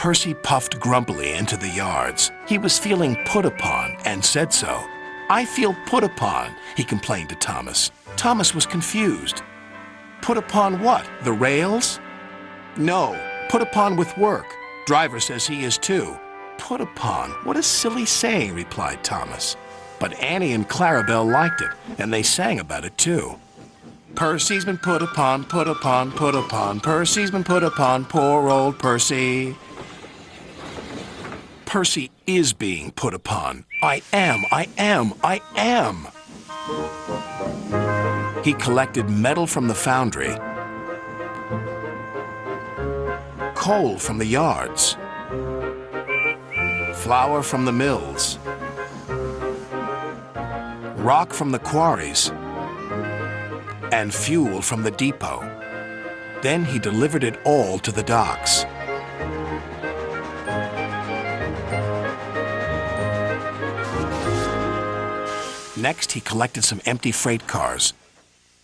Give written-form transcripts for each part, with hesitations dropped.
Percy puffed grumpily into the yards. He was feeling put upon and said so. "I feel put upon," he complained to Thomas. Thomas was confused. Put upon what? The rails? No, put upon with work. Driver says he is too. Put upon? What a silly saying, replied Thomas. But Annie and Clarabelle liked it, and they sang about it too. Percy's been put upon, put upon, put upon. Percy's been put upon, poor old Percy. Percy is being put upon. I am. He collected metal from the foundry, coal from the yards, flour from the mills, rock from the quarries, and fuel from the depot. Then he delivered it all to the docks. Next, he collected some empty freight cars.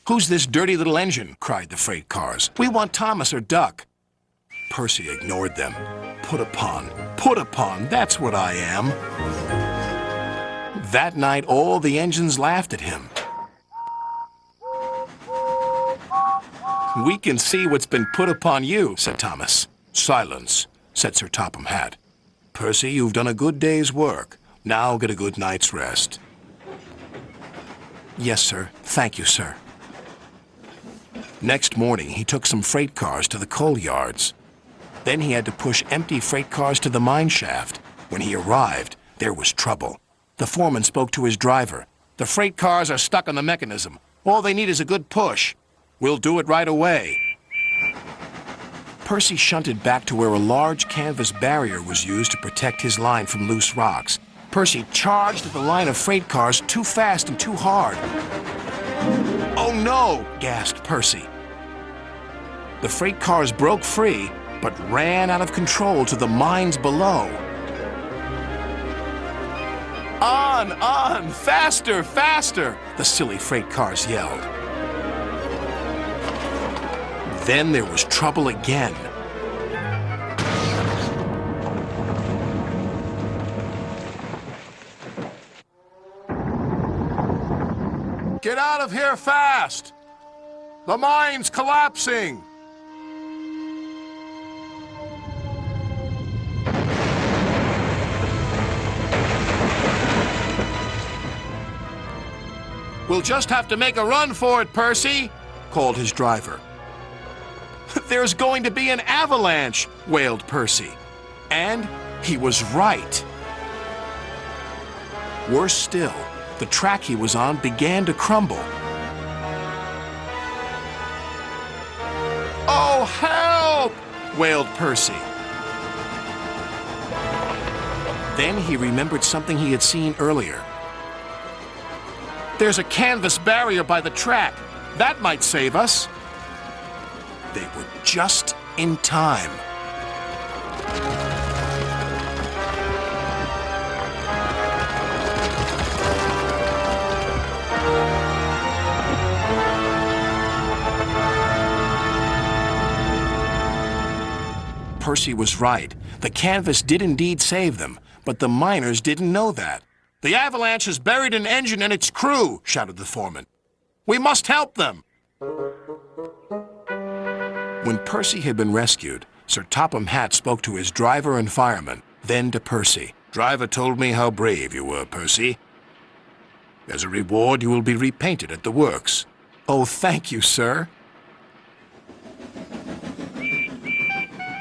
"Who's this dirty little engine?" cried the freight cars. "We want Thomas or Duck." Percy ignored them. Put upon, that's what I am. That night, all the engines laughed at him. "We can see what's been put upon you," said Thomas. "Silence," said Sir Topham Hatt. "Percy, you've done a good day's work. Now get a good night's rest." "Yes, sir. Thank you, sir." Next morning, he took some freight cars to the coal yards. Then he had to push empty freight cars to the mine shaft. When he arrived, there was trouble. The foreman spoke to his driver. "The freight cars are stuck on the mechanism. All they need is a good push. We'll do it right away." Percy shunted back to where a large canvas barrier was used to protect his line from loose rocks. Percy charged at the line of freight cars too fast and too hard. "Oh no!" gasped Percy. The freight cars broke free, but ran out of control to the mines below. On! Faster, faster!" the silly freight cars yelled. Then there was trouble again. "Get out of here fast! The mine's collapsing!" "We'll just have to make a run for it, Percy," called his driver. "There's going to be an avalanche," wailed Percy. And he was right. Worse still, the track he was on began to crumble. "Oh, help!" wailed Percy. Then he remembered something he had seen earlier. "There's a canvas barrier by the track. That might save us." They were just in time. Percy was right. The canvas did indeed save them, but the miners didn't know that. "The avalanche has buried an engine and its crew," shouted the foreman. "We must help them." When Percy had been rescued, Sir Topham Hatt spoke to his driver and fireman, then to Percy. "Driver told me how brave you were, Percy. As a reward, you will be repainted at the works." "Oh, thank you, sir."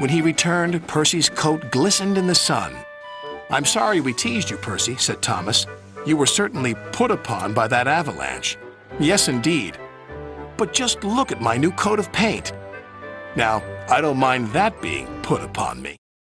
When he returned, Percy's coat glistened in the sun. "I'm sorry we teased you, Percy," said Thomas. "You were certainly put upon by that avalanche." "Yes, indeed. But just look at my new coat of paint. Now, I don't mind that being put upon me."